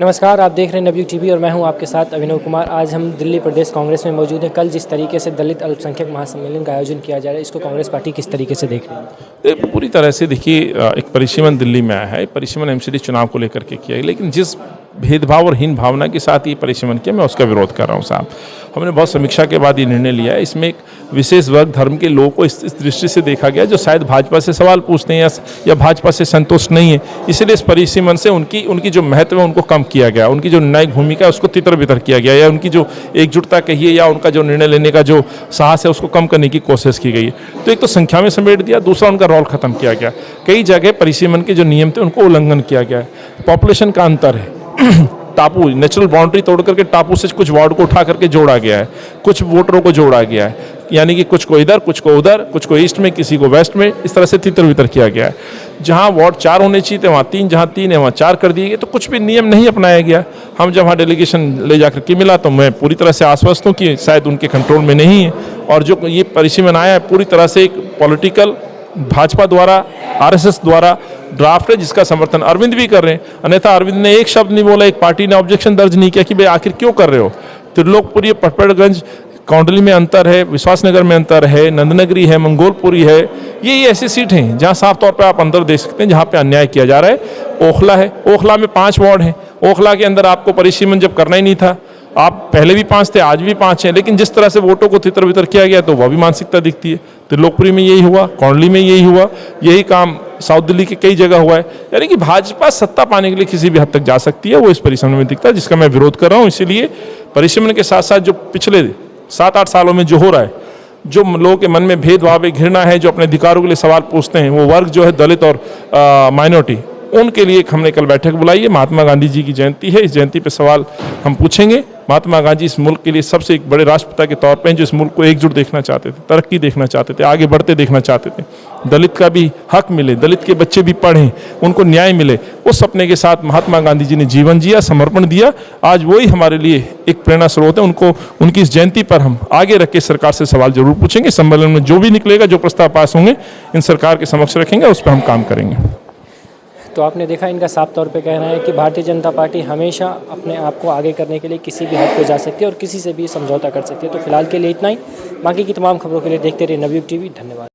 नमस्कार, आप देख रहे हैं नवयुग टीवी और मैं हूं आपके साथ अभिनव कुमार। आज हम दिल्ली प्रदेश कांग्रेस में मौजूद हैं। कल जिस तरीके से दलित अल्पसंख्यक महासम्मेलन का आयोजन किया जा रहा है, इसको कांग्रेस पार्टी किस तरीके से देख रही है? पूरी तरह से देखिए, एक परिसीमन दिल्ली में आया है। परिसीमन एमसीडी चुनाव को लेकर के किया है, लेकिन जिस भेदभाव और हीन भावना के साथ ये परिसीमन किया, मैं उसका विरोध कर रहा हूँ साहब। हमने बहुत समीक्षा के बाद ये निर्णय लिया है। इसमें एक विशेष वर्ग धर्म के लोगों को इस दृष्टि से देखा गया जो शायद भाजपा से सवाल पूछते हैं या भाजपा से संतुष्ट नहीं है। इसलिए इस परिसीमन से उनकी जो महत्व है उनको कम किया गया, उनकी जो न्यायिक भूमिका है उसको तितर बितर किया गया, या उनकी जो एकजुटता कहिए या उनका जो निर्णय लेने का जो साहस है उसको कम करने की कोशिश की गई है। तो एक तो संख्या में समेट दिया, दूसरा उनका रोल खत्म किया गया। कई जगह परिसीमन के जो नियम थे उनको उल्लंघन किया गया है। पॉपुलेशन का अंतर है, टापू नेचुरल बाउंड्री तोड़ करके टापू से कुछ वार्ड को उठा करके जोड़ा गया है, कुछ वोटरों को जोड़ा गया है, यानी कि कुछ को इधर, कुछ को उधर, कुछ को ईस्ट में, किसी को वेस्ट में, इस तरह से तितर बितर किया गया है। जहां वार्ड 4 होने चाहिए थे वहाँ 3, जहां 3 है वहाँ 4 कर दिए गए। तो कुछ भी नियम नहीं अपनाया गया। हम जब वहाँ डेलीगेशन ले जाकर के मिला तो मैं पूरी तरह से आश्वस्त हूँ कि शायद उनके कंट्रोल में नहीं है, और जो ये परिसीमन आया है पूरी तरह से एक पॉलिटिकल भाजपा द्वारा, आरएसएस द्वारा ड्राफ्ट है, जिसका समर्थन अरविंद भी कर रहे हैं। अन्यथा अरविंद ने एक शब्द नहीं बोला, एक पार्टी ने ऑब्जेक्शन दर्ज नहीं किया कि भाई आखिर क्यों कर रहे हो। त्रिलोकपुरी, पटपड़गंज, कौंडली में अंतर है, विश्वासनगर में अंतर है, नंदनगरी है, मंगोलपुरी है। ये ऐसी सीट हैं जहां साफ तौर पे आप अंदर देख सकते हैं जहां पे अन्याय किया जा रहा है। ओखला है, ओखला में 5 वार्ड हैं। ओखला के अंदर आपको परिसीमन जब करना ही नहीं था, आप पहले भी 5 थे, आज भी 5 हैं, लेकिन जिस तरह से वोटों को तितर बितर किया गया तो वह भी मानसिकता दिखती है। त्रिलोकपुरी में यही हुआ, कौंडली में यही हुआ, यही काम साउथ दिल्ली के कई जगह हुआ है। यानी कि भाजपा सत्ता पाने के लिए किसी भी हद तक जा सकती है, वो इस परिसीमन में दिखता है, जिसका मैं विरोध कर रहा हूँ। इसीलिए परिसीमन के साथ साथ जो पिछले 7-8 सालों में जो हो रहा है, जो लोगों के मन में भेदभाव है, घृणा है, जो अपने अधिकारों के लिए सवाल पूछते हैं, वो वर्ग जो है दलित और माइनॉरिटी, उनके लिए हमने कल बैठक बुलाई है। महात्मा गांधी जी की जयंती है, इस जयंती पे सवाल हम पूछेंगे। महात्मा गांधी इस मुल्क के लिए सबसे एक बड़े राष्ट्रपिता के तौर पे हैं, जो इस मुल्क को एकजुट देखना चाहते थे, तरक्की देखना चाहते थे, आगे बढ़ते देखना चाहते थे, दलित का भी हक मिले, दलित के बच्चे भी पढ़ें, उनको न्याय मिले। उस सपने के साथ महात्मा गांधी जी ने जीवन जिया, समर्पण दिया। आज वही हमारे लिए एक प्रेरणा स्रोत है। उनको, उनकी इस जयंती पर हम आगे रख के सरकार से सवाल जरूर पूछेंगे। सम्मेलन में जो भी निकलेगा, जो प्रस्ताव पास होंगे, इन सरकार के समक्ष रखेंगे, उस पर हम काम करेंगे। तो आपने देखा, इनका साफ तौर पे कहना है कि भारतीय जनता पार्टी हमेशा अपने आप को आगे करने के लिए किसी भी हद पे जा सकती है और किसी से भी समझौता कर सकती है। तो फिलहाल के लिए इतना ही। बाकी की तमाम खबरों के लिए देखते रहिए नवयुग टीवी। धन्यवाद।